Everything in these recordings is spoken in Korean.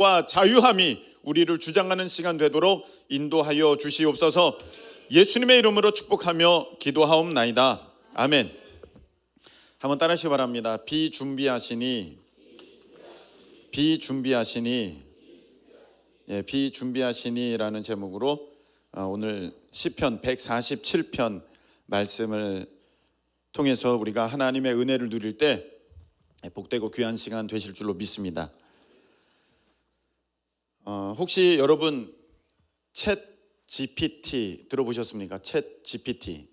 와 자유함이 우리를 주장하는 시간 되도록 인도하여 주시옵소서. 예수님의 이름으로 축복하며 기도하옵나이다. 아멘. 한번 따라하시기 바랍니다. 비준비하시니 비준비하시니라는 제목으로 오늘 시편 147편 말씀을 통해서 우리가 하나님의 은혜를 누릴 때 복되고 귀한 시간 되실 줄로 믿습니다. 혹시 여러분 챗 GPT 들어보셨습니까? 챗 GPT.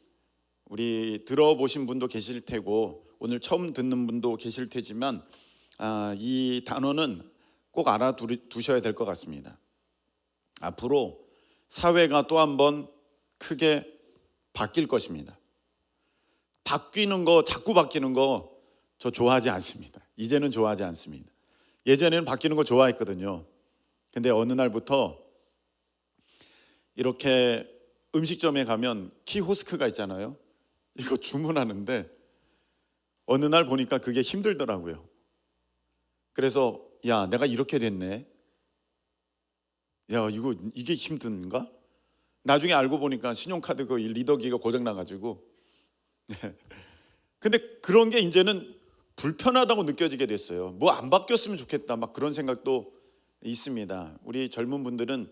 우리 들어보신 분도 계실 테고 오늘 처음 듣는 분도 계실 테지만 이 단어는 꼭 알아두셔야 될 것 같습니다. 앞으로 사회가 또 한 번 크게 바뀔 것입니다. 자꾸 바뀌는 거 저 좋아하지 않습니다. 이제는 좋아하지 않습니다. 예전에는 바뀌는 거 좋아했거든요. 근데 어느 날부터 이렇게 음식점에 가면 키오스크가 있잖아요. 이거 주문하는데 어느 날 보니까 그게 힘들더라고요. 그래서 야, 내가 이렇게 됐네. 야, 이게 힘든가? 나중에 알고 보니까 신용카드 그 리더기가 고장 나가지고. 근데 그런 게 이제는 불편하다고 느껴지게 됐어요. 뭐 안 바뀌었으면 좋겠다, 막 그런 생각도 있습니다. 우리 젊은 분들은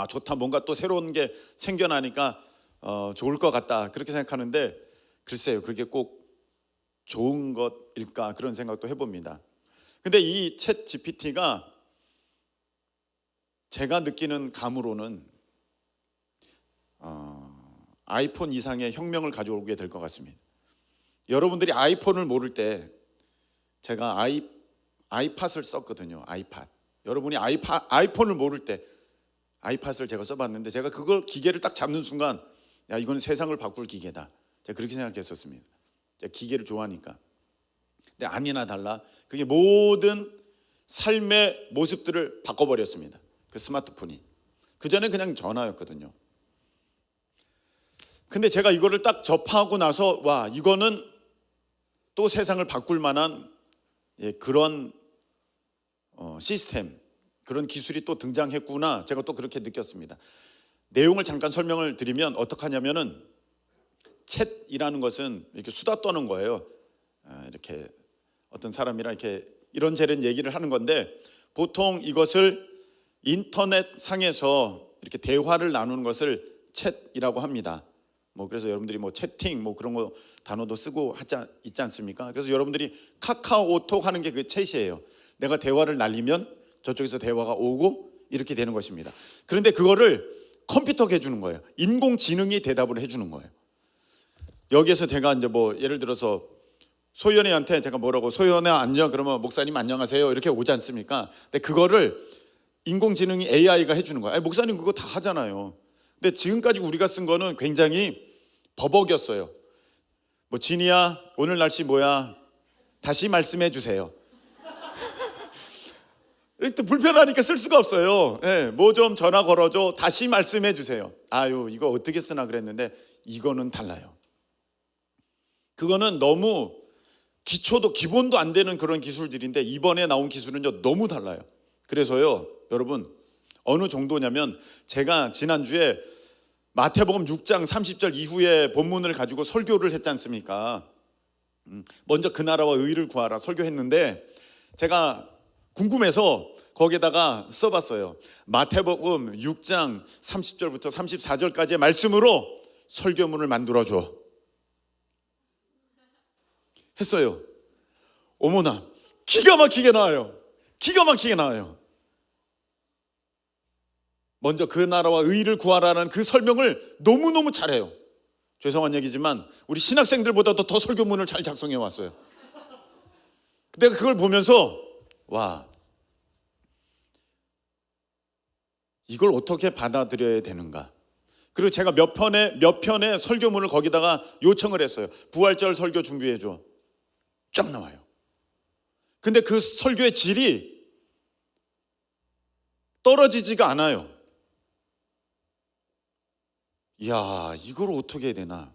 좋다, 뭔가 또 새로운 게 생겨나니까 좋을 것 같다, 그렇게 생각하는데 글쎄요, 그게 꼭 좋은 것일까, 그런 생각도 해봅니다. 근데 이 챗 GPT가 제가 느끼는 감으로는 아이폰 이상의 혁명을 가져오게 될 것 같습니다. 여러분들이 아이폰을 모를 때 제가 아이팟을 썼거든요. 아이팟. 여러분이 아이폰을 모를 때 아이팟을 제가 써봤는데 제가 그걸 기계를 딱 잡는 순간 야, 이건 세상을 바꿀 기계다, 제가 그렇게 생각했었습니다. 제가 기계를 좋아하니까. 근데 아니나 달라 그게 모든 삶의 모습들을 바꿔버렸습니다. 그 스마트폰이. 그전에 그냥 전화였거든요. 근데 제가 이거를 딱 접하고 나서 와, 이거는 또 세상을 바꿀 만한 그런 시스템, 그런 기술이 또 등장했구나, 제가 또 그렇게 느꼈습니다. 내용을 잠깐 설명을 드리면 어떻게 하냐면은 챗이라는 것은 이렇게 수다 떠는 거예요. 이렇게 어떤 사람이랑 이렇게 이런저런 얘기를 하는 건데 보통 이것을 인터넷 상에서 이렇게 대화를 나누는 것을 챗이라고 합니다. 그래서 여러분들이 채팅 그런 거 단어도 쓰고 있지 않습니까? 그래서 여러분들이 카카오톡 하는 게 그 챗이에요. 내가 대화를 날리면 저쪽에서 대화가 오고 이렇게 되는 것입니다. 그런데 그거를 컴퓨터가 해주는 거예요. 인공지능이 대답을 해주는 거예요. 여기에서 제가 이제 예를 들어서 소연이한테 제가 뭐라고, 소연아 안녕, 그러면 목사님 안녕하세요, 이렇게 오지 않습니까? 근데 그거를 인공지능이 AI가 해주는 거예요. 목사님 그거 다 하잖아요. 근데 지금까지 우리가 쓴 거는 굉장히 버벅였어요. 진이야, 오늘 날씨 뭐야? 다시 말씀해 주세요. 또 불편하니까 쓸 수가 없어요. 뭐 좀 전화 걸어줘, 다시 말씀해 주세요. 아유, 이거 어떻게 쓰나 그랬는데 이거는 달라요. 그거는 너무 기초도 기본도 안 되는 그런 기술들인데 이번에 나온 기술은요 너무 달라요. 그래서요 여러분, 어느 정도냐면 제가 지난주에 마태복음 6장 30절 이후에 본문을 가지고 설교를 했지 않습니까? 먼저 그 나라와 의를 구하라 설교했는데 제가 궁금해서 거기에다가 써봤어요. 마태복음 6장 30절부터 34절까지의 말씀으로 설교문을 만들어줘 했어요. 어머나, 기가 막히게 나와요. 기가 막히게 나와요. 먼저 그 나라와 의를 구하라는 그 설명을 너무너무 잘해요. 죄송한 얘기지만 우리 신학생들보다도 더 설교문을 잘 작성해 왔어요. 내가 그걸 보면서 와, 이걸 어떻게 받아들여야 되는가. 그리고 제가 몇 편의 설교문을 거기다가 요청을 했어요. 부활절 설교 준비해줘. 쫙 나와요. 근데 그 설교의 질이 떨어지지가 않아요. 이야, 이걸 어떻게 해야 되나.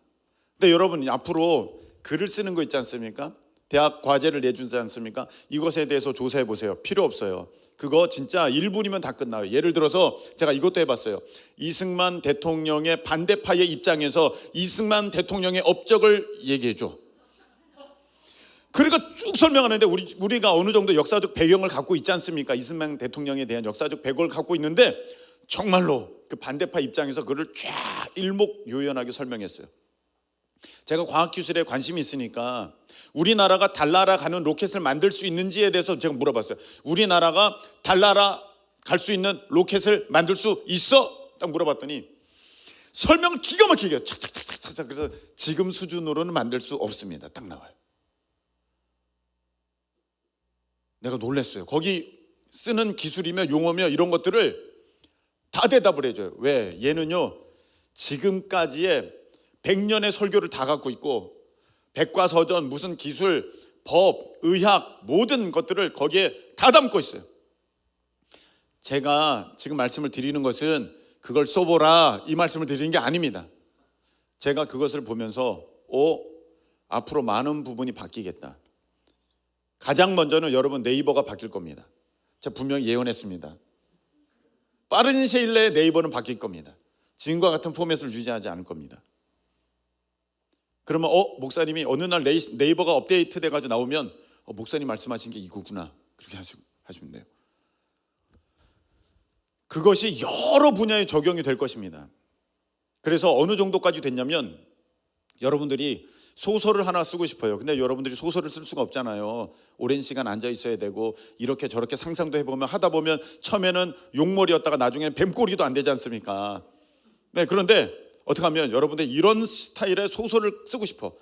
근데 여러분, 앞으로 글을 쓰는 거 있지 않습니까? 대학 과제를 내주지 않습니까? 이것에 대해서 조사해 보세요. 필요 없어요. 그거 진짜 1분이면 다 끝나요. 예를 들어서 제가 이것도 해봤어요. 이승만 대통령의 반대파의 입장에서 이승만 대통령의 업적을 얘기해 줘. 그러니까 쭉 설명하는데 우리가 어느 정도 역사적 배경을 갖고 있지 않습니까? 이승만 대통령에 대한 역사적 배경을 갖고 있는데 정말로 그 반대파 입장에서 그를 쫙 일목요연하게 설명했어요. 제가 과학기술에 관심이 있으니까 우리나라가 달나라 가는 로켓을 만들 수 있는지에 대해서 제가 물어봤어요. 우리나라가 달나라 갈 수 있는 로켓을 만들 수 있어? 딱 물어봤더니 설명을 기가 막히게 착착착착착. 그래서 지금 수준으로는 만들 수 없습니다. 딱 나와요. 내가 놀랐어요. 거기 쓰는 기술이며 용어며 이런 것들을 다 대답을 해줘요. 왜? 얘는요 지금까지의 100년의 설교를 다 갖고 있고 백과서전, 무슨 기술, 법, 의학 모든 것들을 거기에 다 담고 있어요. 제가 지금 말씀을 드리는 것은 그걸 써보라 이 말씀을 드리는 게 아닙니다. 제가 그것을 보면서 앞으로 많은 부분이 바뀌겠다. 가장 먼저는 여러분 네이버가 바뀔 겁니다. 제가 분명히 예언했습니다. 빠른 시일 내에 네이버는 바뀔 겁니다. 지금과 같은 포맷을 유지하지 않을 겁니다. 그러면 목사님이 어느 날 네이버가 업데이트 돼가지고 나오면 목사님 말씀하신 게 이거구나 그렇게 하시면 돼요. 그것이 여러 분야에 적용이 될 것입니다. 그래서 어느 정도까지 됐냐면 여러분들이 소설을 하나 쓰고 싶어요. 근데 여러분들이 소설을 쓸 수가 없잖아요. 오랜 시간 앉아 있어야 되고 이렇게 저렇게 상상도 해보면 하다 보면 처음에는 용머리였다가 나중에는 뱀꼬리도 안 되지 않습니까? 네, 그런데 어떻게 하면 여러분들 이런 스타일의 소설을 쓰고 싶어.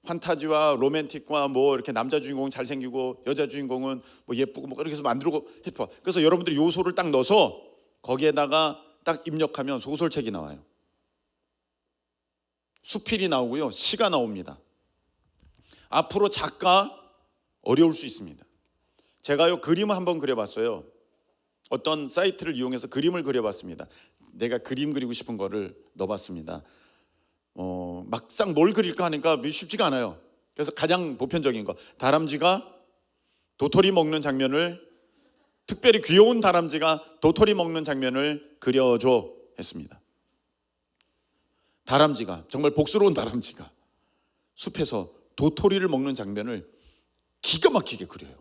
판타지와 로맨틱과 뭐 이렇게 남자 주인공은 잘생기고 여자 주인공은 뭐 예쁘고 뭐 그렇게 해서 만들고 싶어. 그래서 여러분들이 요소를 딱 넣어서 거기에다가 딱 입력하면 소설책이 나와요. 수필이 나오고요, 시가 나옵니다. 앞으로 작가 어려울 수 있습니다. 제가요 그림을 한번 그려봤어요. 어떤 사이트를 이용해서 그림을 그려봤습니다. 내가 그림 그리고 싶은 거를 넣어봤습니다. 막상 뭘 그릴까 하니까 쉽지가 않아요. 그래서 가장 보편적인 거, 다람쥐가 도토리 먹는 장면을, 특별히 귀여운 다람쥐가 도토리 먹는 장면을 그려줘 했습니다. 다람쥐가, 정말 복스러운 다람쥐가 숲에서 도토리를 먹는 장면을 기가 막히게 그려요.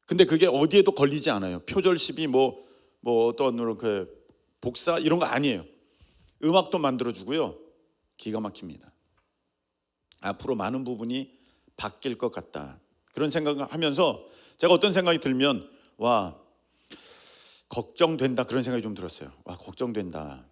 근데 그게 어디에도 걸리지 않아요. 표절십이 뭐 어떤 그 복사 이런 거 아니에요. 음악도 만들어주고요, 기가 막힙니다. 앞으로 많은 부분이 바뀔 것 같다, 그런 생각을 하면서 제가 어떤 생각이 들면 걱정된다, 그런 생각이 좀 들었어요. 걱정된다.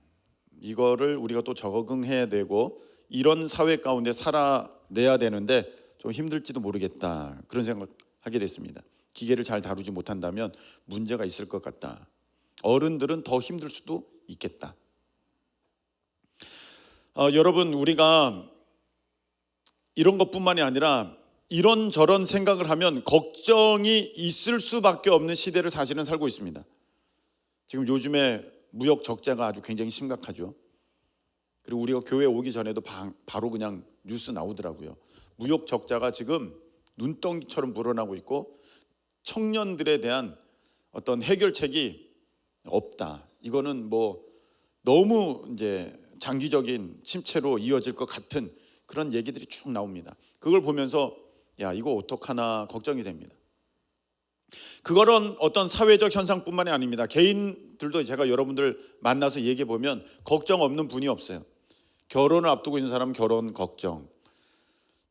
이거를 우리가 또 적응해야 되고 이런 사회 가운데 살아내야 되는데 좀 힘들지도 모르겠다, 그런 생각하게 됐습니다. 기계를 잘 다루지 못한다면 문제가 있을 것 같다. 어른들은 더 힘들 수도 있겠다. 여러분, 우리가 이런 것뿐만이 아니라 이런저런 생각을 하면 걱정이 있을 수밖에 없는 시대를 사실은 살고 있습니다. 지금 요즘에 무역 적자가 아주 굉장히 심각하죠. 그리고 우리가 교회 오기 전에도 바로 그냥 뉴스 나오더라고요. 무역 적자가 지금 눈덩이처럼 불어나고 있고 청년들에 대한 어떤 해결책이 없다. 이거는 뭐 너무 이제 장기적인 침체로 이어질 것 같은 그런 얘기들이 쭉 나옵니다. 그걸 보면서 이거 어떡하나 걱정이 됩니다. 그거는 어떤 사회적 현상뿐만이 아닙니다. 개인들도 제가 여러분들 만나서 얘기해 보면 걱정 없는 분이 없어요. 결혼을 앞두고 있는 사람은 결혼 걱정,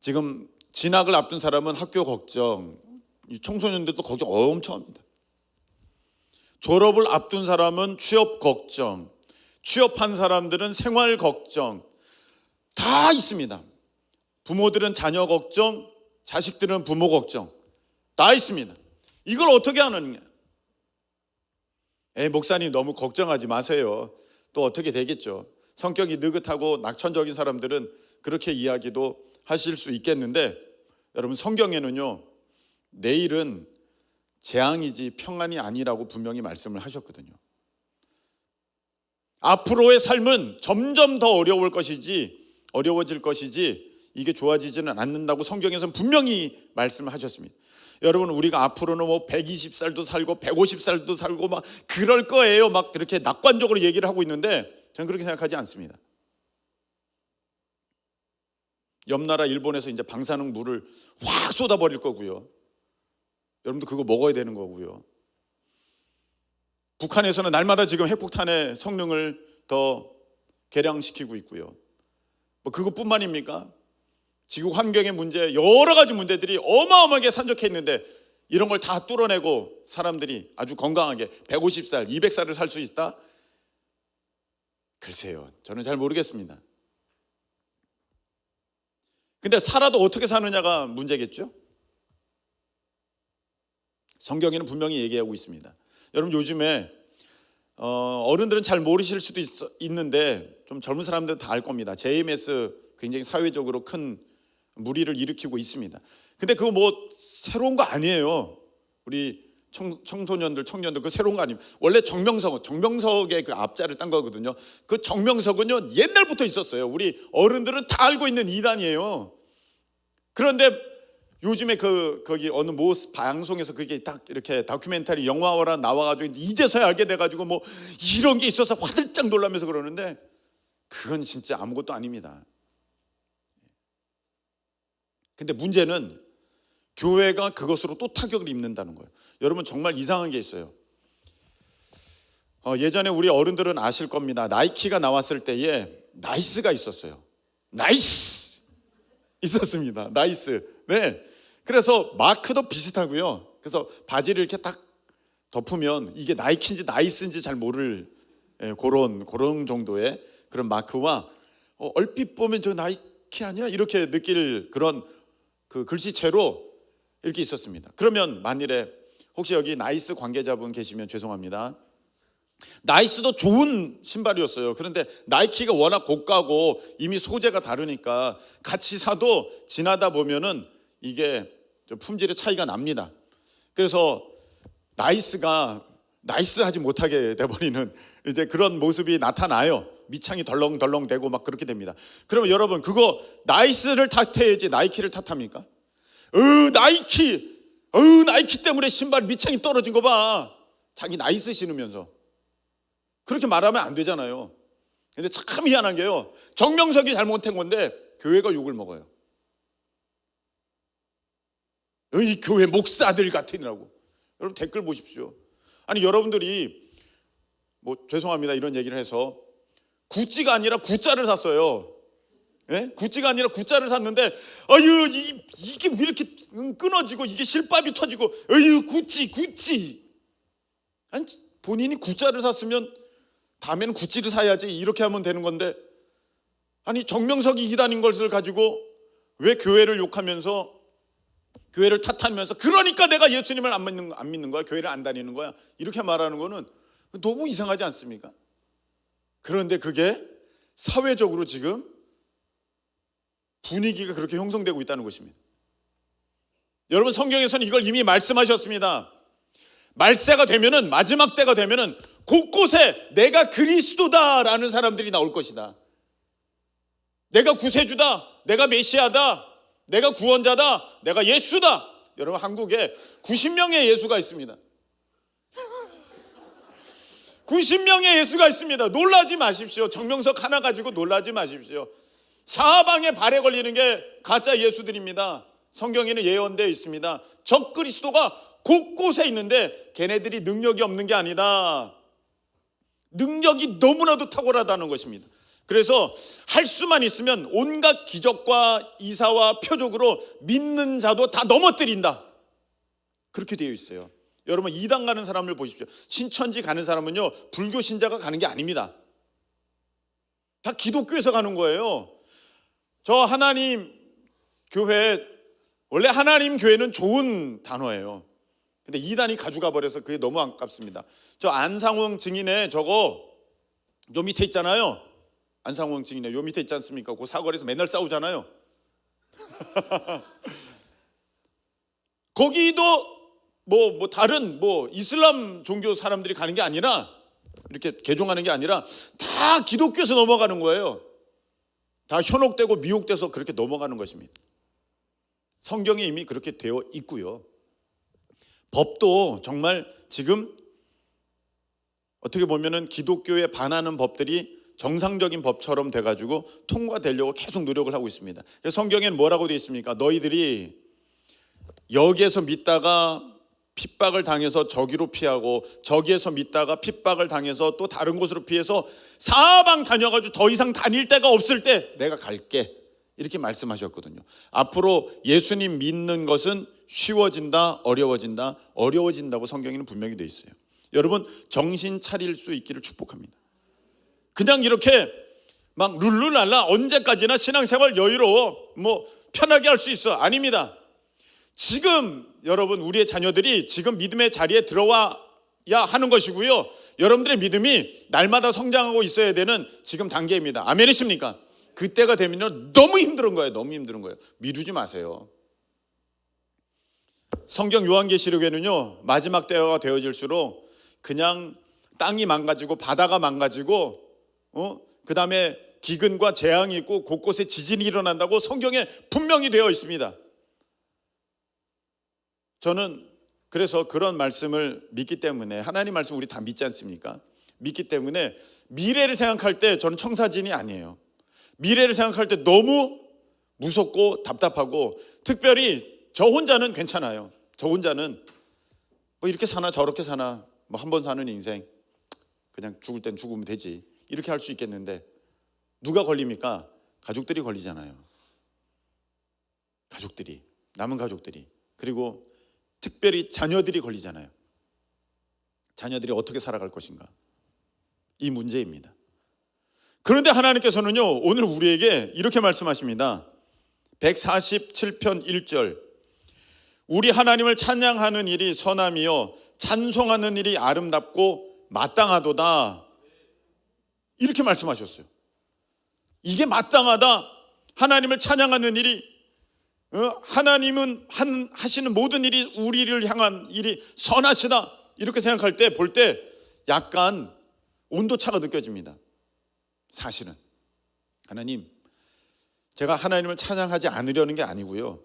지금 진학을 앞둔 사람은 학교 걱정, 청소년들도 걱정 엄청 합니다. 졸업을 앞둔 사람은 취업 걱정, 취업한 사람들은 생활 걱정, 다 있습니다. 부모들은 자녀 걱정, 자식들은 부모 걱정, 다 있습니다. 이걸 어떻게 하느냐? 목사님 너무 걱정하지 마세요. 또 어떻게 되겠죠. 성격이 느긋하고 낙천적인 사람들은 그렇게 이야기도 하실 수 있겠는데, 여러분, 성경에는요 내일은 재앙이지 평안이 아니라고 분명히 말씀을 하셨거든요. 앞으로의 삶은 점점 더 어려워질 것이지 이게 좋아지지는 않는다고 성경에서는 분명히 말씀을 하셨습니다. 여러분, 우리가 앞으로는 뭐 120살도 살고 150살도 살고 막 그럴 거예요, 막 그렇게 낙관적으로 얘기를 하고 있는데 저는 그렇게 생각하지 않습니다. 옆나라 일본에서 이제 방사능 물을 확 쏟아버릴 거고요. 여러분도 그거 먹어야 되는 거고요. 북한에서는 날마다 지금 핵폭탄의 성능을 더 개량시키고 있고요. 뭐 그것뿐만입니까? 지구 환경의 문제, 여러 가지 문제들이 어마어마하게 산적해 있는데 이런 걸 다 뚫어내고 사람들이 아주 건강하게 150살, 200살을 살 수 있다? 글쎄요, 저는 잘 모르겠습니다. 근데 살아도 어떻게 사느냐가 문제겠죠? 성경에는 분명히 얘기하고 있습니다. 여러분, 요즘에 어른들은 잘 모르실 수도 있는데 좀 젊은 사람들은 다 알 겁니다. JMS 굉장히 사회적으로 큰 무리를 일으키고 있습니다. 근데 그거 뭐 새로운 거 아니에요. 우리 청소년들, 청년들, 그 새로운 거 아닙니다. 원래 정명석의 그 앞자를 딴 거거든요. 그 정명석은요 옛날부터 있었어요. 우리 어른들은 다 알고 있는 이단이에요. 그런데 요즘에 거기 어느 모 방송에서 그게 딱 이렇게 다큐멘터리 영화화라 나와가지고 이제서야 알게 돼가지고 뭐 이런 게 있어서 화들짝 놀라면서 그러는데 그건 진짜 아무것도 아닙니다. 근데 문제는 교회가 그것으로 또 타격을 입는다는 거예요. 여러분, 정말 이상한 게 있어요. 예전에 우리 어른들은 아실 겁니다. 나이키가 나왔을 때에 나이스가 있었어요. 나이스 있었습니다. 나이스. 네. 그래서 마크도 비슷하고요. 그래서 바지를 이렇게 딱 덮으면 이게 나이키인지 나이스인지 잘 모를 그런 정도의 그런 마크와 얼핏 보면 저 나이키 아니야? 이렇게 느낄 그런 그 글씨체로 이렇게 있었습니다. 그러면 만일에 혹시 여기 나이스 관계자분 계시면 죄송합니다. 나이스도 좋은 신발이었어요. 그런데 나이키가 워낙 고가고 이미 소재가 다르니까 같이 사도 지나다 보면은 이게 좀 품질의 차이가 납니다. 그래서 나이스가 나이스하지 못하게 돼버리는 이제 그런 모습이 나타나요. 밑창이 덜렁덜렁 되고 막 그렇게 됩니다. 그러면 여러분, 그거 나이스를 탓해야지 나이키를 탓합니까? 나이키 때문에 신발 밑창이 떨어진 거 봐. 자기 나이스 신으면서 그렇게 말하면 안 되잖아요. 근데 참 희한한 게요, 정명석이 잘못한 건데 교회가 욕을 먹어요. 이 교회 목사들 같으니라고. 여러분, 댓글 보십시오. 아니, 여러분들이 뭐 죄송합니다 이런 얘기를 해서 구찌가 아니라 구자를 샀어요. 예? 구찌가 아니라 구자를 샀는데 이게 왜 이렇게 끊어지고 이게 실밥이 터지고 구찌. 아니, 본인이 구자를 샀으면 다음에는 구찌를 사야지 이렇게 하면 되는 건데, 아니 정명석이 이단인 것을 가지고 왜 교회를 욕하면서 교회를 탓하면서 그러니까 내가 예수님을 안 믿는 거야, 교회를 안 다니는 거야, 이렇게 말하는 거는 너무 이상하지 않습니까? 그런데 그게 사회적으로 지금 분위기가 그렇게 형성되고 있다는 것입니다. 여러분, 성경에서는 이걸 이미 말씀하셨습니다. 말세가 되면은, 마지막 때가 되면은 곳곳에 내가 그리스도다라는 사람들이 나올 것이다. 내가 구세주다, 내가 메시아다, 내가 구원자다, 내가 예수다. 여러분, 한국에 90명의 예수가 있습니다. 90명의 예수가 있습니다. 놀라지 마십시오. 정명석 하나 가지고 놀라지 마십시오. 사방에 발에 걸리는 게 가짜 예수들입니다. 성경에는 예언되어 있습니다. 적 그리스도가 곳곳에 있는데 걔네들이 능력이 없는 게 아니다. 능력이 너무나도 탁월하다는 것입니다. 그래서 할 수만 있으면 온갖 기적과 이사와 표적으로 믿는 자도 다 넘어뜨린다. 그렇게 되어 있어요. 여러분, 이단 가는 사람을 보십시오. 신천지 가는 사람은요, 불교 신자가 가는 게 아닙니다. 다 기독교에서 가는 거예요. 저 하나님 교회, 원래 하나님 교회는 좋은 단어예요. 근데 이단이 가져가 버려서 그게 너무 아깝습니다. 저 안상홍 증인의 저거 요 밑에 있잖아요. 안상홍 증인의 요 밑에 있지 않습니까? 그 사거리에서 맨날 싸우잖아요. 거기도 뭐 다른 이슬람 종교 사람들이 가는 게 아니라, 이렇게 개종하는 게 아니라 다 기독교에서 넘어가는 거예요. 다 현혹되고 미혹돼서 그렇게 넘어가는 것입니다. 성경에 이미 그렇게 되어 있고요. 법도 정말 지금 어떻게 보면은 기독교에 반하는 법들이 정상적인 법처럼 돼가지고 통과되려고 계속 노력을 하고 있습니다. 그래서 성경에는 뭐라고 되어 있습니까? 너희들이 여기에서 믿다가 핍박을 당해서 저기로 피하고, 저기에서 믿다가 핍박을 당해서 또 다른 곳으로 피해서 사방 다녀가지고 더 이상 다닐 데가 없을 때 내가 갈게, 이렇게 말씀하셨거든요. 앞으로 예수님 믿는 것은 쉬워진다, 어려워진다, 어려워진다고 성경에는 분명히 되어 있어요. 여러분, 정신 차릴 수 있기를 축복합니다. 그냥 이렇게 막 룰루랄라 언제까지나 신앙생활 여유로워 뭐 편하게 할 수 있어, 아닙니다. 지금 여러분, 우리의 자녀들이 지금 믿음의 자리에 들어와야 하는 것이고요, 여러분들의 믿음이 날마다 성장하고 있어야 되는 지금 단계입니다. 아멘이십니까? 그때가 되면 너무 힘든 거예요. 너무 힘든 거예요. 미루지 마세요. 성경 요한계시록에는요, 마지막 때가 되어질수록 그냥 땅이 망가지고 바다가 망가지고 그 다음에 기근과 재앙이 있고 곳곳에 지진이 일어난다고 성경에 분명히 되어 있습니다. 저는 그래서 그런 말씀을 믿기 때문에, 하나님 말씀 우리 다 믿지 않습니까? 믿기 때문에 미래를 생각할 때 저는 청사진이 아니에요. 미래를 생각할 때 너무 무섭고 답답하고, 특별히 저 혼자는 괜찮아요. 저 혼자는 뭐 이렇게 사나 저렇게 사나, 뭐 한 번 사는 인생, 그냥 죽을 땐 죽으면 되지, 이렇게 할 수 있겠는데 누가 걸립니까? 가족들이 걸리잖아요. 가족들이, 남은 가족들이, 그리고 특별히 자녀들이 걸리잖아요. 자녀들이 어떻게 살아갈 것인가, 이 문제입니다. 그런데 하나님께서는요, 오늘 우리에게 이렇게 말씀하십니다. 147편 1절, 우리 하나님을 찬양하는 일이 선함이요 찬송하는 일이 아름답고 마땅하도다, 이렇게 말씀하셨어요. 이게 마땅하다, 하나님을 찬양하는 일이, 하나님은 하시는 모든 일이 우리를 향한 일이 선하시다, 이렇게 생각할 때, 볼 때 약간 온도차가 느껴집니다. 사실은 하나님, 제가 하나님을 찬양하지 않으려는 게 아니고요,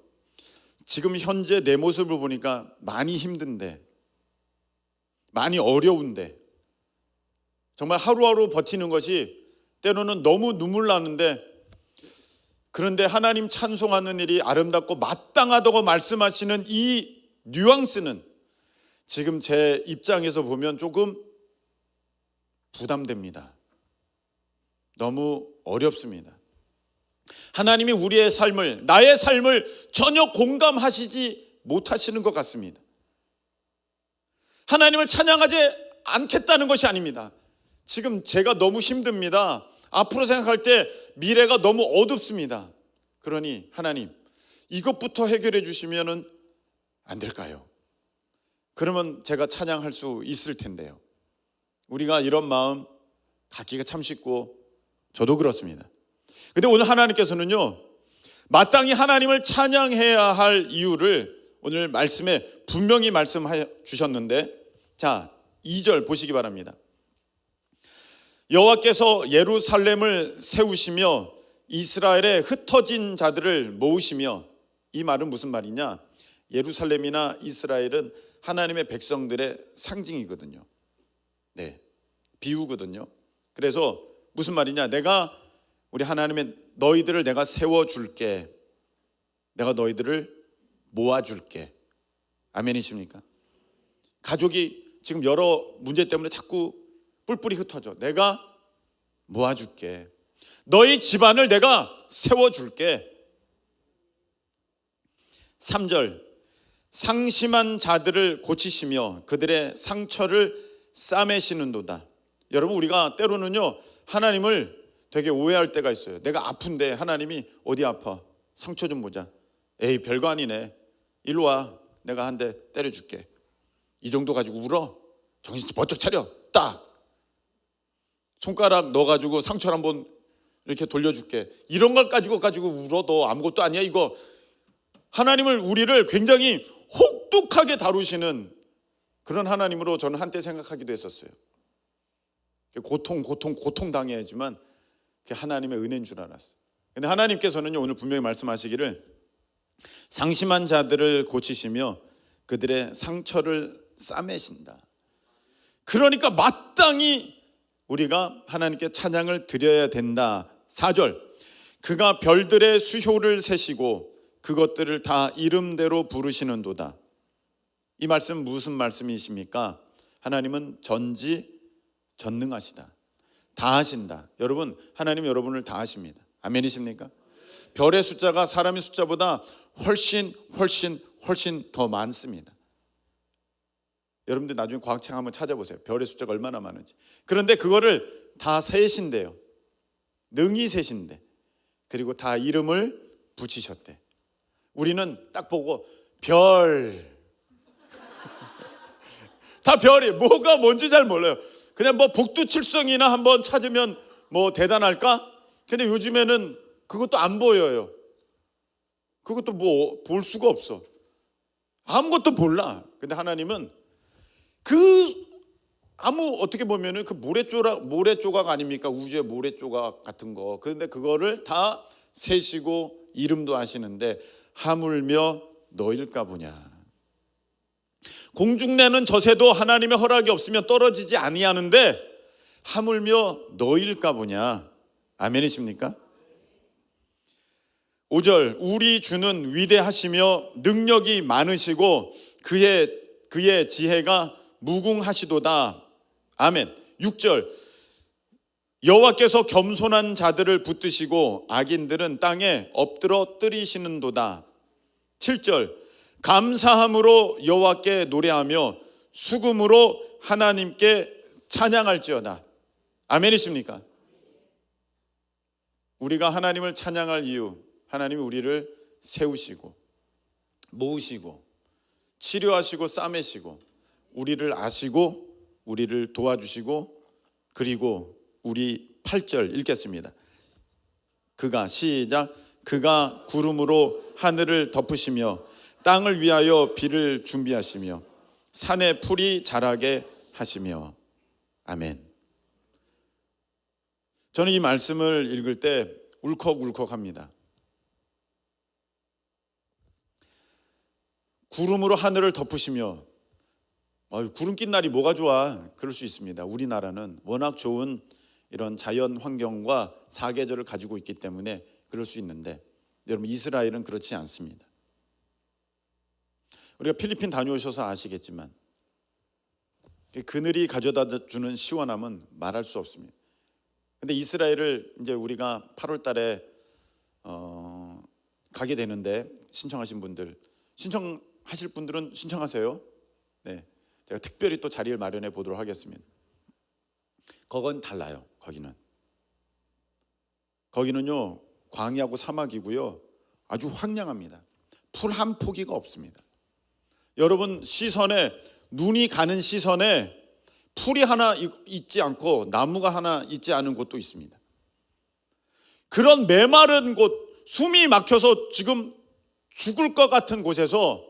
지금 현재 내 모습을 보니까 많이 힘든데, 많이 어려운데, 정말 하루하루 버티는 것이 때로는 너무 눈물 나는데, 그런데 하나님 찬송하는 일이 아름답고 마땅하다고 말씀하시는 이 뉘앙스는 지금 제 입장에서 보면 조금 부담됩니다. 너무 어렵습니다. 하나님이 우리의 삶을, 나의 삶을 전혀 공감하시지 못하시는 것 같습니다. 하나님을 찬양하지 않겠다는 것이 아닙니다. 지금 제가 너무 힘듭니다. 앞으로 생각할 때 미래가 너무 어둡습니다. 그러니 하나님, 이것부터 해결해 주시면 안 될까요? 그러면 제가 찬양할 수 있을 텐데요. 우리가 이런 마음 갖기가 참 쉽고, 저도 그렇습니다. 근데 오늘 하나님께서는요, 마땅히 하나님을 찬양해야 할 이유를 오늘 말씀에 분명히 말씀해 주셨는데, 자, 2절 보시기 바랍니다. 여호와께서 예루살렘을 세우시며 이스라엘의 흩어진 자들을 모으시며, 이 말은 무슨 말이냐? 예루살렘이나 이스라엘은 하나님의 백성들의 상징이거든요. 네, 비유거든요. 그래서 무슨 말이냐? 내가, 우리 하나님의, 너희들을 내가 세워줄게, 내가 너희들을 모아줄게. 아멘이십니까? 가족이 지금 여러 문제 때문에 자꾸 뿔뿔이 흩어져. 내가 모아줄게, 너희 집안을 내가 세워줄게. 3절, 상심한 자들을 고치시며 그들의 상처를 싸매시는도다. 여러분, 우리가 때로는요, 하나님을 되게 오해할 때가 있어요. 내가 아픈데 하나님이 어디 아파? 상처 좀 보자. 에이, 별거 아니네. 일로 와, 내가 한 대 때려줄게. 이 정도 가지고 울어? 정신 번쩍 차려. 딱 손가락 넣어가지고 상처를 한번 이렇게 돌려줄게. 이런 걸 가지고 울어도 아무것도 아니야 이거. 하나님을, 우리를 굉장히 혹독하게 다루시는 그런 하나님으로 저는 한때 생각하기도 했었어요. 고통 당해야지만 그게 하나님의 은혜인 줄 알았어요. 근데 하나님께서는요, 오늘 분명히 말씀하시기를 상심한 자들을 고치시며 그들의 상처를 싸매신다. 그러니까 마땅히 우리가 하나님께 찬양을 드려야 된다. 4절, 그가 별들의 수효를 세시고 그것들을 다 이름대로 부르시는도다. 이 말씀 무슨 말씀이십니까? 하나님은 전지전능하시다. 다 하신다. 여러분, 하나님 여러분을 다 하십니다. 아멘이십니까? 별의 숫자가 사람의 숫자보다 훨씬 더 많습니다. 여러분들 나중에 과학책 한번 찾아보세요. 별의 숫자가 얼마나 많은지. 그런데 그거를 다 세신대요. 능히 세신대. 그리고 다 이름을 붙이셨대. 우리는 딱 보고 별. 다 별이 뭐가 뭔지 잘 몰라요. 그냥 뭐 북두칠성이나 한번 찾으면 뭐 대단할까? 근데 요즘에는 그것도 안 보여요. 그것도 뭐 볼 수가 없어. 아무것도 몰라. 근데 하나님은 어떻게 보면은 그 모래 조각 아닙니까? 우주의 모래 조각 같은 거. 그런데 그거를 다 세시고 이름도 아시는데 하물며 너일까 보냐. 공중내는 젖에도 하나님의 허락이 없으면 떨어지지 아니하는데 하물며 너일까 보냐. 아멘이십니까? 5절, 우리 주는 위대하시며 능력이 많으시고 그의 지혜가 무궁하시도다. 아멘. 6절, 여호와께서 겸손한 자들을 붙드시고 악인들은 땅에 엎드러 뜨리시는도다. 7절, 감사함으로 여호와께 노래하며 수금으로 하나님께 찬양할지어다. 아멘이십니까? 우리가 하나님을 찬양할 이유, 하나님이 우리를 세우시고 모으시고 치료하시고 싸매시고 우리를 아시고 우리를 도와주시고, 그리고 우리 8절 읽겠습니다. 그가 구름으로 하늘을 덮으시며 땅을 위하여 비를 준비하시며 산에 풀이 자라게 하시며. 아멘. 저는 이 말씀을 읽을 때 울컥울컥합니다. 구름으로 하늘을 덮으시며, 구름 낀 날이 뭐가 좋아? 그럴 수 있습니다. 우리나라는 워낙 좋은 이런 자연 환경과 사계절을 가지고 있기 때문에 그럴 수 있는데, 여러분, 이스라엘은 그렇지 않습니다. 우리가 필리핀 다녀오셔서 아시겠지만 그늘이 가져다 주는 시원함은 말할 수 없습니다. 근데 이스라엘을 이제 우리가 8월 달에 가게 되는데, 신청하신 분들, 신청하실 분들은 신청하세요. 네, 제가 특별히 또 자리를 마련해 보도록 하겠습니다. 거건 달라요. 거기는요 광야고 사막이고요, 아주 황량합니다. 풀 한 포기가 없습니다. 여러분, 눈이 가는 시선에 풀이 하나 있지 않고 나무가 하나 있지 않은 곳도 있습니다. 그런 메마른 곳, 숨이 막혀서 지금 죽을 것 같은 곳에서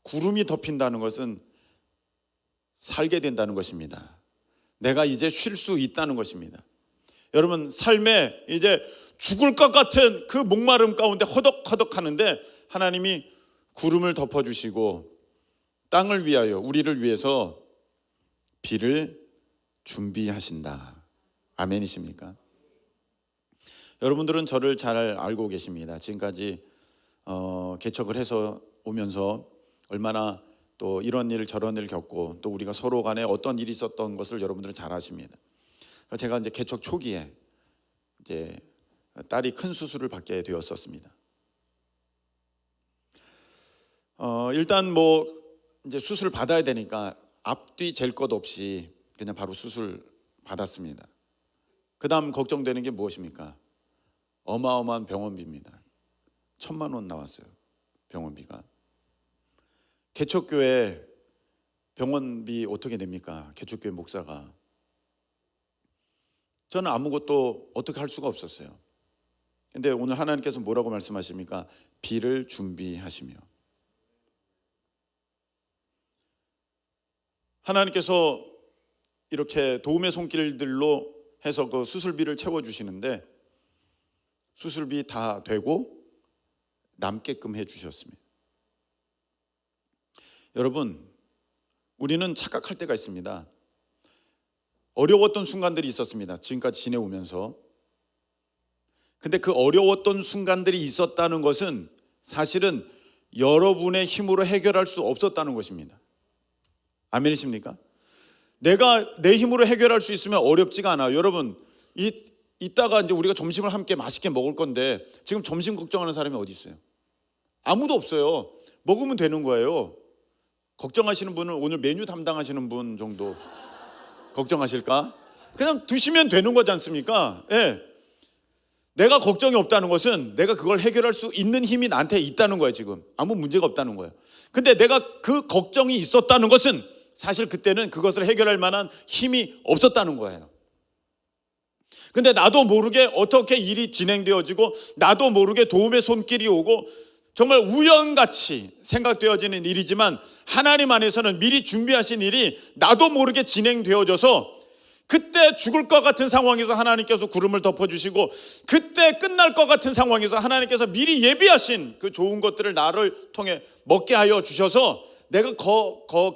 구름이 덮인다는 것은 살게 된다는 것입니다. 내가 이제 쉴 수 있다는 것입니다. 여러분, 삶에 이제 죽을 것 같은 그 목마름 가운데 허덕허덕 하는데 하나님이 구름을 덮어주시고 땅을 위하여, 우리를 위해서 비를 준비하신다. 아멘이십니까? 여러분들은 저를 잘 알고 계십니다. 지금까지 개척을 해서 오면서 얼마나 또 이런 일 저런 일 겪고, 또 우리가 서로 간에 어떤 일이 있었던 것을 여러분들은 잘 아십니다. 제가 이제 개척 초기에 이제 딸이 큰 수술을 받게 되었었습니다. 일단 뭐 이제 수술을 받아야 되니까 앞뒤 잴 것 없이 그냥 바로 수술 받았습니다. 그 다음 걱정되는 게 무엇입니까? 어마어마한 병원비입니다. 1,000만 원 나왔어요, 병원비가. 개척교회 병원비 어떻게 냅니까? 개척교회 목사가. 저는 아무것도 어떻게 할 수가 없었어요. 근데 오늘 하나님께서 뭐라고 말씀하십니까? 비를 준비하시며. 하나님께서 이렇게 도움의 손길들로 해서 그 수술비를 채워주시는데, 수술비 다 되고 남게끔 해주셨습니다. 여러분, 우리는 착각할 때가 있습니다. 어려웠던 순간들이 있었습니다. 지금까지 지내오면서. 근데 그 어려웠던 순간들이 있었다는 것은 사실은 여러분의 힘으로 해결할 수 없었다는 것입니다. 아멘이십니까? 내가 내 힘으로 해결할 수 있으면 어렵지가 않아요. 여러분, 이따가 이제 우리가 점심을 함께 맛있게 먹을 건데 지금 점심 걱정하는 사람이 어디 있어요? 아무도 없어요. 먹으면 되는 거예요. 걱정하시는 분은 오늘 메뉴 담당하시는 분 정도 걱정하실까? 그냥 드시면 되는 거지 않습니까? 예. 내가 걱정이 없다는 것은 내가 그걸 해결할 수 있는 힘이 나한테 있다는 거예요. 지금 아무 문제가 없다는 거예요. 근데 내가 그 걱정이 있었다는 것은 사실 그때는 그것을 해결할 만한 힘이 없었다는 거예요. 근데 나도 모르게 어떻게 일이 진행되어지고 나도 모르게 도움의 손길이 오고 정말 우연같이 생각되어지는 일이지만 하나님 안에서는 미리 준비하신 일이 나도 모르게 진행되어져서 그때 죽을 것 같은 상황에서 하나님께서 구름을 덮어주시고 그때 끝날 것 같은 상황에서 하나님께서 미리 예비하신 그 좋은 것들을 나를 통해 먹게 하여 주셔서 내가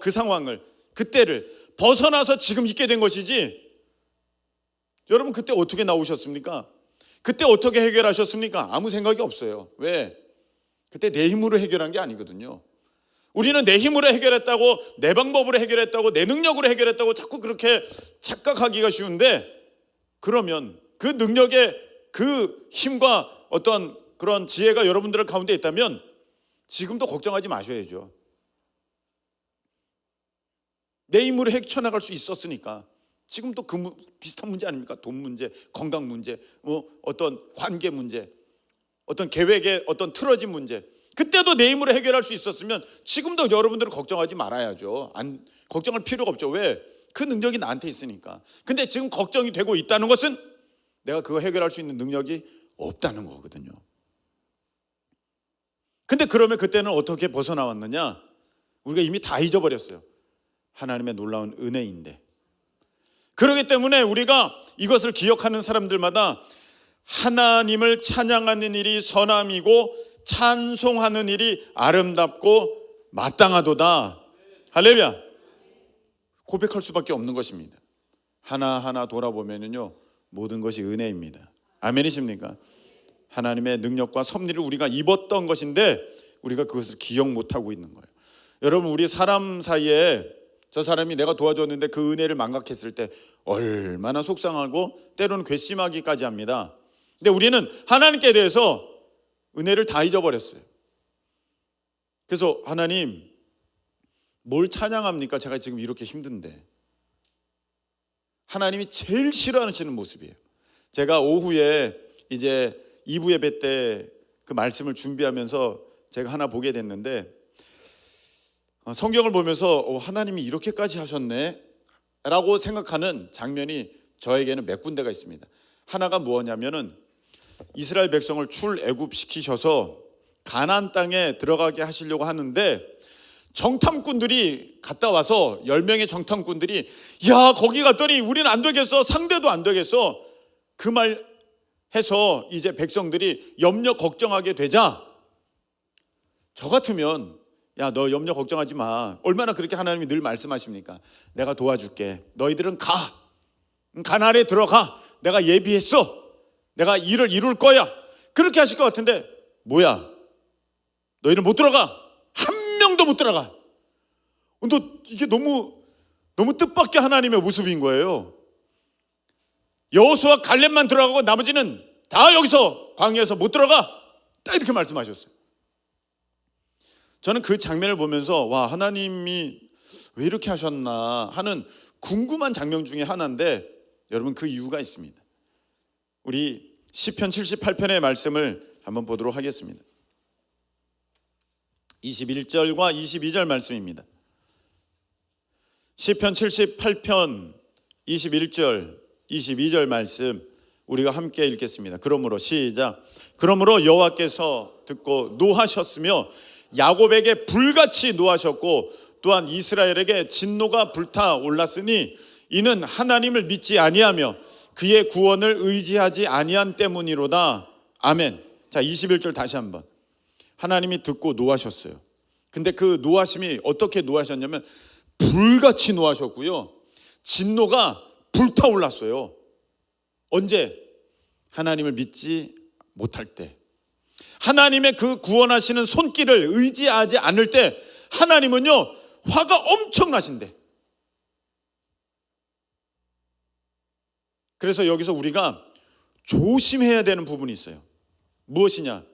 그 상황을 그때를 벗어나서 지금 있게 된 것이지. 여러분, 그때 어떻게 나오셨습니까? 그때 어떻게 해결하셨습니까? 아무 생각이 없어요. 왜? 그때 내 힘으로 해결한 게 아니거든요. 우리는 내 힘으로 해결했다고, 내 방법으로 해결했다고, 내 능력으로 해결했다고 자꾸 그렇게 착각하기가 쉬운데, 그러면 그 능력의 그 힘과 어떤 그런 지혜가 여러분들 가운데 있다면 지금도 걱정하지 마셔야죠. 내 힘으로 헤쳐나갈 수 있었으니까. 지금도 비슷한 문제 아닙니까? 돈 문제, 건강 문제, 어떤 관계 문제, 어떤 계획의 어떤 틀어진 문제. 그때도 내 힘으로 해결할 수 있었으면 지금도 여러분들은 걱정하지 말아야죠. 걱정할 필요가 없죠. 왜? 그 능력이 나한테 있으니까. 근데 지금 걱정이 되고 있다는 것은 내가 그거 해결할 수 있는 능력이 없다는 거거든요. 근데 그러면 그때는 어떻게 벗어나왔느냐? 우리가 이미 다 잊어버렸어요. 하나님의 놀라운 은혜인데. 그렇기 때문에 우리가 이것을 기억하는 사람들마다 하나님을 찬양하는 일이 선함이고 찬송하는 일이 아름답고 마땅하도다. 할렐루야. 고백할 수밖에 없는 것입니다. 하나하나 돌아보면요 모든 것이 은혜입니다. 아멘이십니까? 하나님의 능력과 섭리를 우리가 입었던 것인데 우리가 그것을 기억 못하고 있는 거예요. 여러분, 우리 사람 사이에 저 사람이 내가 도와줬는데 그 은혜를 망각했을 때 얼마나 속상하고 때로는 괘씸하기까지 합니다. 근데 우리는 하나님께 대해서 은혜를 다 잊어버렸어요. 그래서 하나님 뭘 찬양합니까? 제가 지금 이렇게 힘든데. 하나님이 제일 싫어하시는 모습이에요. 제가 오후에 이제 2부 예배 때 그 말씀을 준비하면서 제가 하나 보게 됐는데 성경을 보면서 하나님이 이렇게까지 하셨네 라고 생각하는 장면이 저에게는 몇 군데가 있습니다. 하나가 뭐냐면은 이스라엘 백성을 출애굽시키셔서 가나안 땅에 들어가게 하시려고 하는데 정탐꾼들이 갔다 와서 10명의 정탐꾼들이 야 거기 갔더니 우리는 안 되겠어, 상대도 안 되겠어, 그 말 해서 이제 백성들이 염려 걱정하게 되자 저 같으면 야 너 염려 걱정하지 마, 얼마나 그렇게 하나님이 늘 말씀하십니까? 내가 도와줄게, 너희들은 가, 가나안에 들어가, 내가 예비했어, 내가 일을 이룰 거야, 그렇게 하실 것 같은데 뭐야, 너희는 못 들어가, 한 명도 못 들어가. 이게 너무 뜻밖의 하나님의 모습인 거예요. 여호수아 갈렙만 들어가고 나머지는 다 여기서 광야에서 못 들어가, 딱 이렇게 말씀하셨어요. 저는 그 장면을 보면서 와 하나님이 왜 이렇게 하셨나 하는 궁금한 장면 중에 하나인데 여러분 그 이유가 있습니다. 우리 시편 78편의 말씀을 한번 보도록 하겠습니다. 21절과 22절 말씀입니다. 시편 78편 21절 22절 말씀 우리가 함께 읽겠습니다. 그러므로 시작. 그러므로 여호와께서 듣고 노하셨으며 야곱에게 불같이 노하셨고 또한 이스라엘에게 진노가 불타 올랐으니 이는 하나님을 믿지 아니하며 그의 구원을 의지하지 아니한 때문이로다. 아멘. 자, 21절 다시 한번. 하나님이 듣고 노하셨어요. 근데 그 노하심이 어떻게 노하셨냐면 불같이 노하셨고요, 진노가 불타올랐어요. 언제? 하나님을 믿지 못할 때, 하나님의 그 구원하시는 손길을 의지하지 않을 때 하나님은요 화가 엄청나신대. 그래서 여기서 우리가 조심해야 되는 부분이 있어요. 무엇이냐?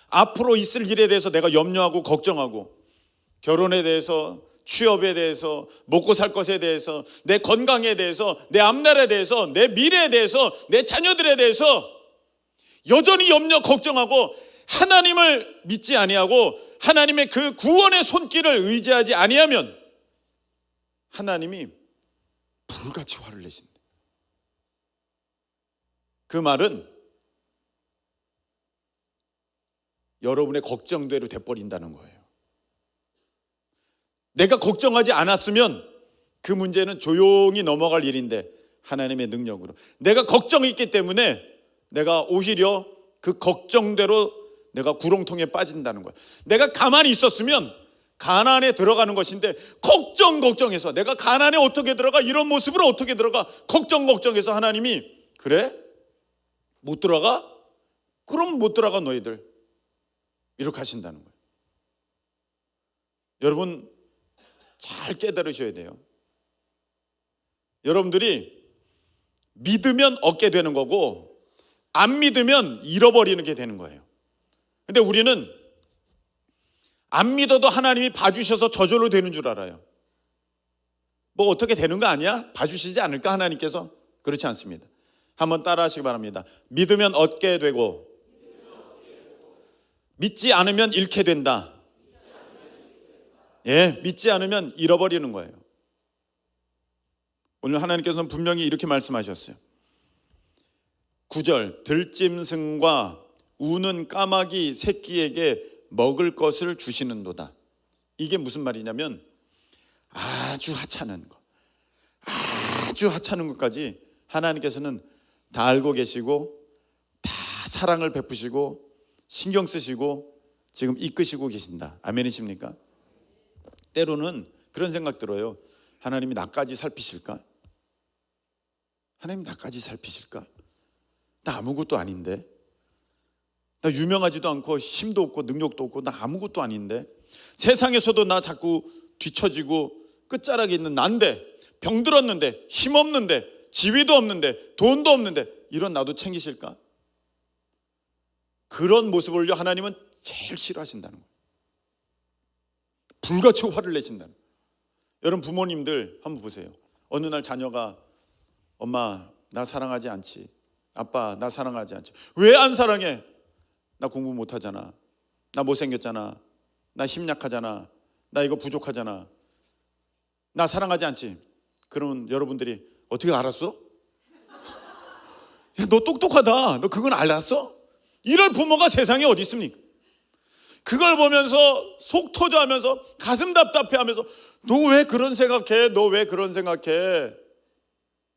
앞으로 있을 일에 대해서 내가 염려하고 걱정하고, 결혼에 대해서, 취업에 대해서, 먹고 살 것에 대해서, 내 건강에 대해서, 내 앞날에 대해서, 내 미래에 대해서, 내 자녀들에 대해서 여전히 염려 걱정하고 하나님을 믿지 아니하고 하나님의 그 구원의 손길을 의지하지 아니하면 하나님이 불같이 화를 내신다. 그 말은 여러분의 걱정대로 돼버린다는 거예요. 내가 걱정하지 않았으면 그 문제는 조용히 넘어갈 일인데 하나님의 능력으로 내가 걱정이 있기 때문에 내가 오히려 그 걱정대로 내가 구렁텅이에 빠진다는 거야. 내가 가만히 있었으면 가나안에 들어가는 것인데 걱정해서 내가 가나안에 어떻게 들어가, 이런 모습으로 어떻게 들어가, 걱정해서 하나님이 그래? 못 들어가? 그럼 못 들어가 너희들, 이렇게 하신다는 거예요. 여러분 잘 깨달으셔야 돼요. 여러분들이 믿으면 얻게 되는 거고 안 믿으면 잃어버리는 게 되는 거예요. 근데 우리는 안 믿어도 하나님이 봐주셔서 저절로 되는 줄 알아요. 뭐 어떻게 되는 거 아니야? 봐주시지 않을까 하나님께서? 그렇지 않습니다. 한번 따라 하시기 바랍니다. 믿으면 얻게 되고 믿지 않으면 잃게 된다. 예, 믿지 않으면 잃어버리는 거예요. 오늘 하나님께서는 분명히 이렇게 말씀하셨어요. 9절, 들짐승과 우는 까마귀 새끼에게 먹을 것을 주시는도다. 이게 무슨 말이냐면 아주 하찮은 것, 아주 하찮은 것까지 하나님께서는 다 알고 계시고 다 사랑을 베푸시고 신경 쓰시고 지금 이끄시고 계신다. 아멘이십니까? 때로는 그런 생각 들어요. 하나님이 나까지 살피실까? 하나님 나까지 살피실까? 나 아무것도 아닌데, 나 유명하지도 않고 힘도 없고 능력도 없고 나 아무것도 아닌데, 세상에서도 나 자꾸 뒤처지고 끝자락에 있는 난데, 병들었는데, 힘없는데, 지위도 없는데, 돈도 없는데 이런 나도 챙기실까? 그런 모습을요 하나님은 제일 싫어하신다는 거예요. 불같이 화를 내신다는 거예요. 여러분 부모님들 한번 보세요. 어느 날 자녀가 엄마 나 사랑하지 않지, 아빠 나 사랑하지 않지. 왜 안 사랑해? 나 공부 못하잖아, 나 못생겼잖아, 나 힘 약하잖아, 나 이거 부족하잖아, 나 사랑하지 않지. 그러면 여러분들이 어떻게 알았어? 야, 너 똑똑하다, 너 그건 알았어? 이럴 부모가 세상에 어디 있습니까? 그걸 보면서 속 터져하면서 가슴 답답해하면서 너 왜 그런 생각해? 너 왜 그런 생각해?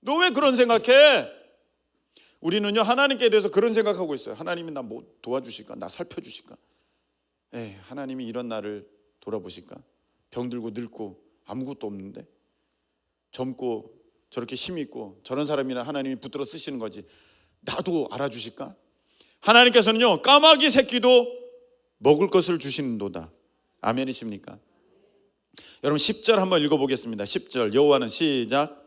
너 왜 그런 생각해? 우리는요 하나님께 대해서 그런 생각하고 있어요. 하나님이 나 뭐 도와주실까? 나 살펴주실까? 에이, 하나님이 이런 나를 돌아보실까? 병들고 늙고 아무것도 없는데, 젊고 저렇게 힘 있고 저런 사람이나 하나님이 붙들어 쓰시는 거지, 나도 알아주실까? 하나님께서는요 까마귀 새끼도 먹을 것을 주시는도다. 아멘이십니까? 여러분 10절 한번 읽어보겠습니다. 10절 여호와는 시작.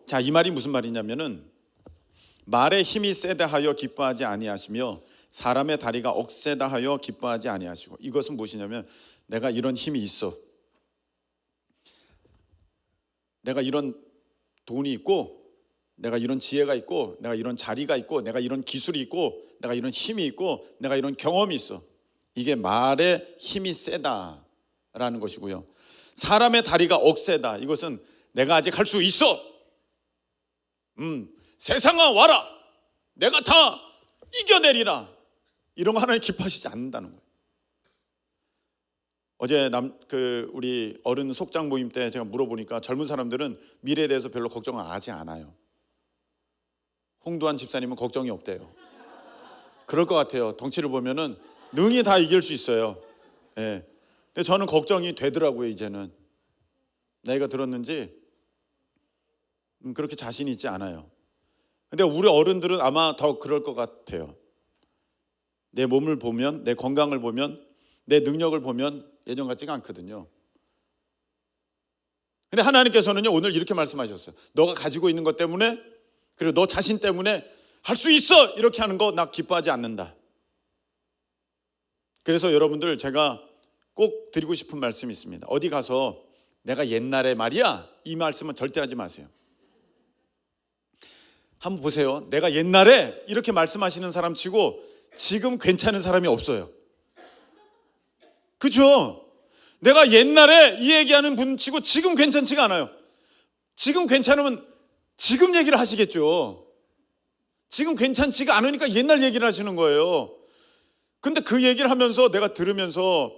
자, 이 말이 무슨 말이냐면은 말의 힘이 세다 하여 기뻐하지 아니하시며 사람의 다리가 억세다 하여 기뻐하지 아니하시고. 이것은 무엇이냐면 내가 이런 힘이 있어, 내가 이런 돈이 있고, 내가 이런 지혜가 있고, 내가 이런 자리가 있고, 내가 이런 기술이 있고, 내가 이런 힘이 있고, 내가 이런 경험이 있어. 이게 말의 힘이 세다라는 것이고요. 사람의 다리가 억세다, 이것은 내가 아직 할 수 있어. 세상아 와라, 내가 다 이겨내리라. 이런 거 하나님 기뻐하시지 않는다는 거예요. 어제 우리 어른 속장 모임 때 제가 물어보니까 젊은 사람들은 미래에 대해서 별로 걱정을 하지 않아요. 홍두환 집사님은 걱정이 없대요. 그럴 것 같아요. 덩치를 보면은 능히 다 이길 수 있어요. 예. 근데 저는 걱정이 되더라고요. 이제는 나이가 들었는지 그렇게 자신 있지 않아요. 근데 우리 어른들은 아마 더 그럴 것 같아요. 내 몸을 보면, 내 건강을 보면, 내 능력을 보면 예전 같지가 않거든요. 근데 하나님께서는요, 오늘 이렇게 말씀하셨어요. 너가 가지고 있는 것 때문에, 그리고 너 자신 때문에 할 수 있어! 이렇게 하는 거 나 기뻐하지 않는다. 그래서 여러분들, 제가 꼭 드리고 싶은 말씀이 있습니다. 어디 가서 내가 옛날에 말이야, 이 말씀은 절대 하지 마세요. 한번 보세요. 내가 옛날에 이렇게 말씀하시는 사람 치고 지금 괜찮은 사람이 없어요. 그렇죠? 내가 옛날에 이 얘기하는 분 치고 지금 괜찮지가 않아요. 지금 괜찮으면 지금 얘기를 하시겠죠. 지금 괜찮지가 않으니까 옛날 얘기를 하시는 거예요. 근데 그 얘기를 하면서 내가 들으면서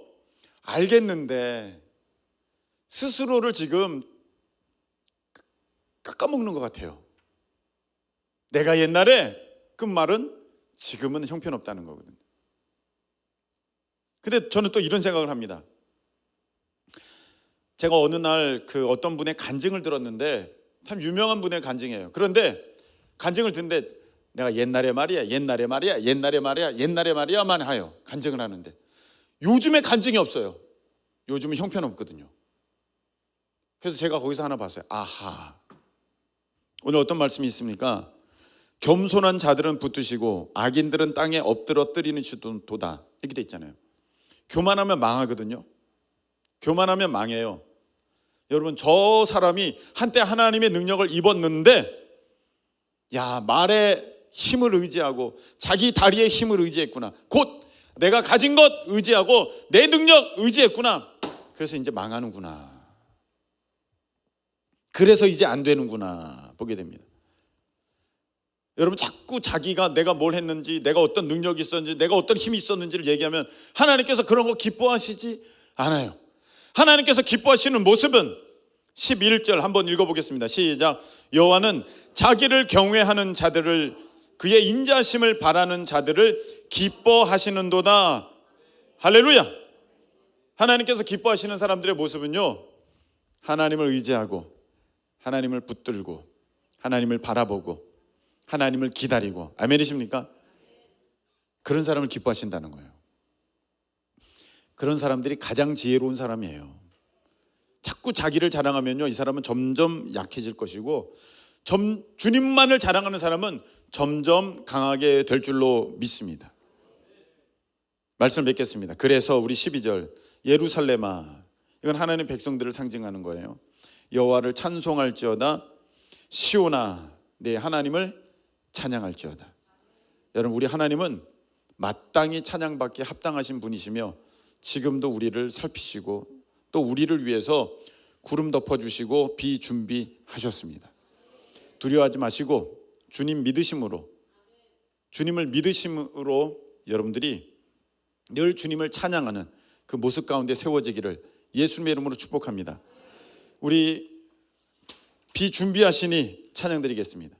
알겠는데 스스로를 지금 깎아먹는 것 같아요. 내가 옛날에 그 말은 지금은 형편없다는 거거든요. 근데 저는 또 이런 생각을 합니다. 제가 어느 날 어떤 분의 간증을 들었는데 참 유명한 분의 간증이에요. 그런데 간증을 듣는데 내가 옛날에 말이야, 옛날에 말이야, 옛날에 말이야, 옛날에 말이야만 해요. 간증을 하는데 요즘에 간증이 없어요. 요즘은 형편없거든요. 그래서 제가 거기서 하나 봤어요. 아하, 오늘 어떤 말씀이 있습니까? 겸손한 자들은 붙드시고 악인들은 땅에 엎드러 뜨리는 도다, 이렇게 돼 있잖아요. 교만하면 망하거든요. 교만하면 망해요. 여러분, 저 사람이 한때 하나님의 능력을 입었는데 야, 말에 힘을 의지하고 자기 다리에 힘을 의지했구나. 곧 내가 가진 것 의지하고 내 능력 의지했구나. 그래서 이제 망하는구나. 그래서 이제 안 되는구나 보게 됩니다. 여러분, 자꾸 자기가 내가 뭘 했는지, 내가 어떤 능력이 있었는지, 내가 어떤 힘이 있었는지를 얘기하면 하나님께서 그런 거 기뻐하시지 않아요. 하나님께서 기뻐하시는 모습은 11절 한번 읽어보겠습니다. 시작. 여호와는 자기를 경외하는 자들을, 그의 인자심을 바라는 자들을 기뻐하시는도다. 할렐루야. 하나님께서 기뻐하시는 사람들의 모습은요, 하나님을 의지하고 하나님을 붙들고 하나님을 바라보고 하나님을 기다리고, 아멘이십니까? 그런 사람을 기뻐하신다는 거예요. 그런 사람들이 가장 지혜로운 사람이에요. 자꾸 자기를 자랑하면요, 이 사람은 점점 약해질 것이고, 주님만을 자랑하는 사람은 점점 강하게 될 줄로 믿습니다. 말씀을 맺겠습니다. 그래서 우리 12절, 예루살렘아, 이건 하나님 백성들을 상징하는 거예요. 여호와를 찬송할지어다. 시온아, 내 하나님을 찬양할지어다. 여러분, 우리 하나님은 마땅히 찬양받기에 합당하신 분이시며 지금도 우리를 살피시고 또 우리를 위해서 구름 덮어주시고 비 준비하셨습니다. 두려워하지 마시고 주님을 믿으심으로 여러분들이 늘 주님을 찬양하는 그 모습 가운데 세워지기를 예수님의 이름으로 축복합니다. 우리 비 준비하시니 찬양드리겠습니다.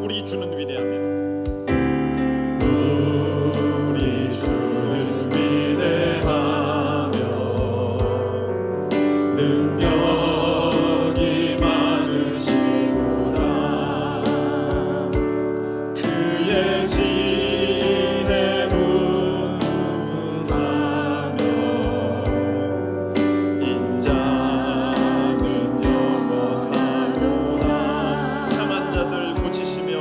우리 주는 위대하며 우리 주는 위대하며 능력이 많으시도다. 그의 지혜 무궁하며 인자는 영원하도다. 상한 자들 고치시며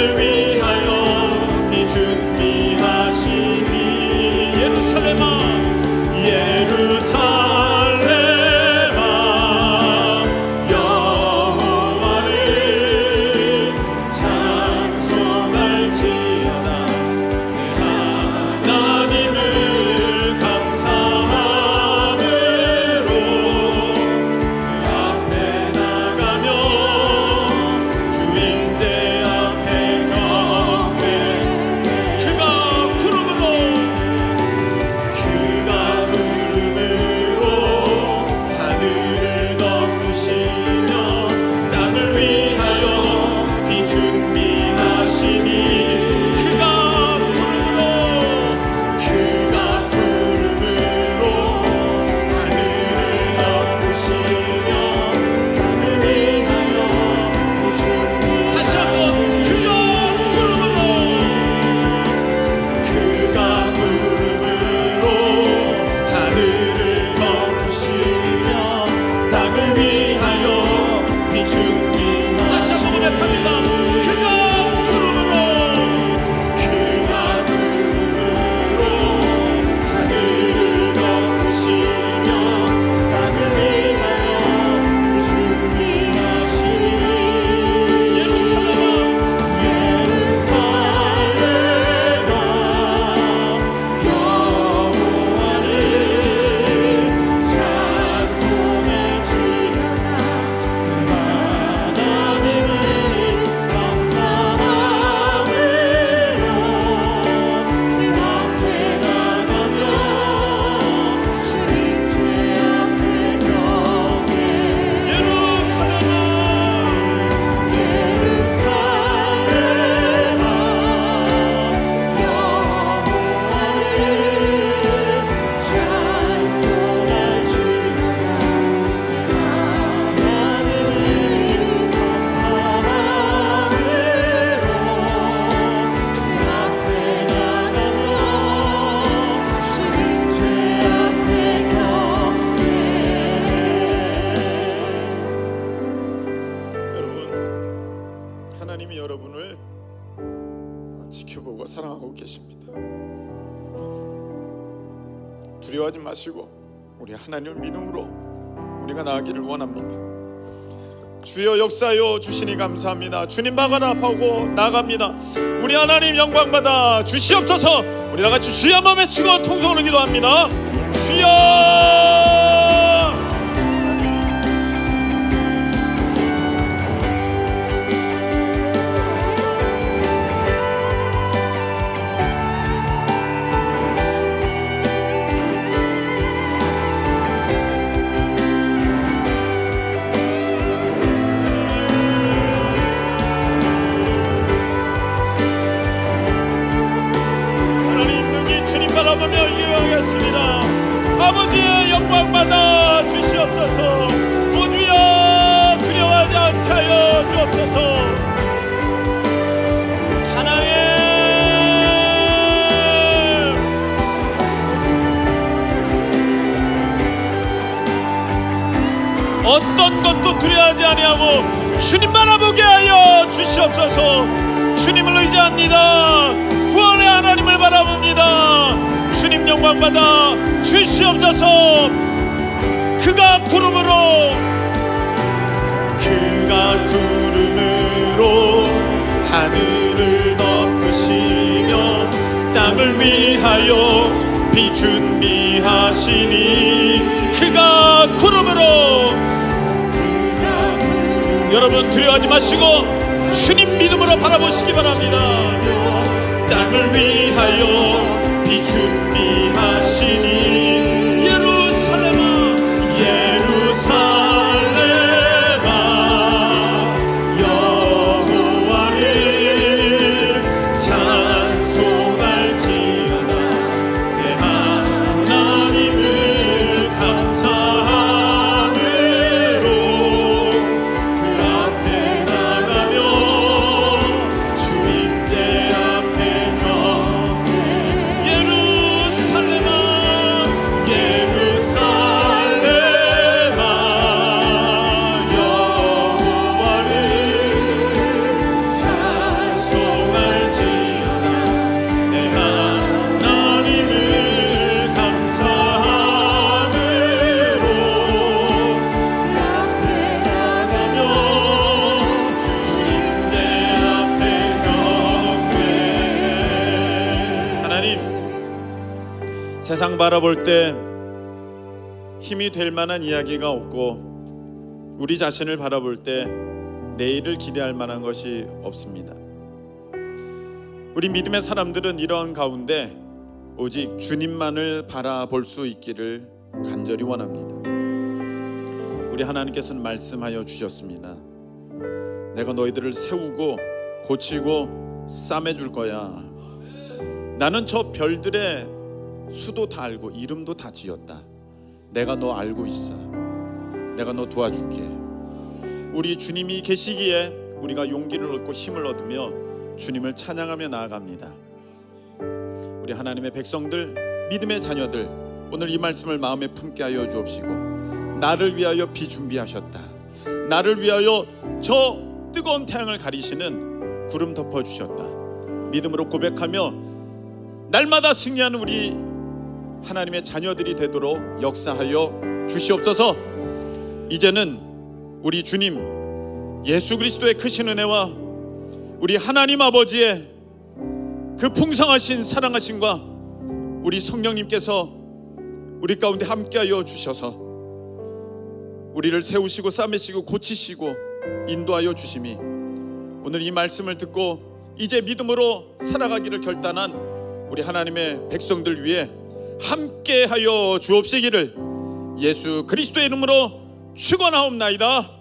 땅을 위하여 비준비하시니 예루살렘아 예루살렘아 여호와를 찬송할지어다 내 하나님을 감사함으로 그 앞에 나가며 주인대 앞에 경배 그가 구름으로 하늘을 덮으시며 땅을 위하여 비준비하시니 그가 구름으로 하늘을 덮으시며 땅을 위하여 비준비하시니 다시 한번 그가 구름으로 하늘을 덮으시며 땅을 위하여 비준비 다시 한번 고백합니다. 그가 구름으로 하늘을 덮으시며 땅을 위하여 비준비하시니 예루살렘아 여호와를 찬송할지어다 하나님을 감사함으로 그 앞에 나가며 주인제 앞에 경배 예루살렘아 여러분, 하나님이 여러분을 지켜보고 사랑하고 계십니다. 두려워하지 마시고 우리 하나님을 믿음으로 우리가 나아가기를 원합니다. 주여 역사하여 주시니 감사합니다. 주님 박아라하고 나갑니다. 우리 하나님 영광받아 주시옵소서. 우리 다같이 주여 한번 외치고 통성으로 기도합니다. 주여 바라보며 기도하겠습니다. 아버지의 영광받아 주시옵소서. 오주여 두려워하지 않게 하여 주옵소서. 하나님 어떤 것도 두려워하지 아니하고 주님 바라보게 하여 주시옵소서. 주님을 의지합니다. 구원의 하나님을 바라봅니다. 주님 영광받아 주시옵소서. 그가 구름으로 하늘을 덮으시며 땅을 위하여 비준비하시니 그가 구름으로 여러분 두려워하지 마시고 주님 믿음으로 바라보시기 바랍니다. 땅을 위하여 비준비하시니 예루살렘아 여호와를 찬송할지어다 내 하나님을 감사함으로 그 앞에 나가며 주인대 앞에 경배 예루살렘아 세상 바라볼 때 힘이 될 만한 이야기가 없고 우리 자신을 바라볼 때 내일을 기대할 만한 것이 없습니다. 우리 믿음의 사람들은 이러한 가운데 오직 주님만을 바라볼 수 있기를 간절히 원합니다. 우리 하나님께서는 말씀하여 주셨습니다. 내가 너희들을 세우고 고치고 싸매줄 거야. 나는 저 별들의 수도 다 알고 이름도 다 지었다. 내가 너 알고 있어. 내가 너 도와줄게. 우리 주님이 계시기에 우리가 용기를 얻고 힘을 얻으며 주님을 찬양하며 나아갑니다. 우리 하나님의 백성들, 믿음의 자녀들, 오늘 이 말씀을 마음에 품게 하여 주옵시고, 나를 위하여 비 준비하셨다. 나를 위하여 저 뜨거운 태양을 가리시는 구름 덮어주셨다. 믿음으로 고백하며 날마다 승리하는 우리 하나님의 자녀들이 되도록 역사하여 주시옵소서. 이제는 우리 주님 예수 그리스도의 크신 은혜와 우리 하나님 아버지의 그 풍성하신 사랑하심과 우리 성령님께서 우리 가운데 함께하여 주셔서 우리를 세우시고 싸매시고 고치시고 인도하여 주심이, 오늘 이 말씀을 듣고 이제 믿음으로 살아가기를 결단한 우리 하나님의 백성들 위해 함께하여 주옵시기를 예수 그리스도의 이름으로 축원하옵나이다.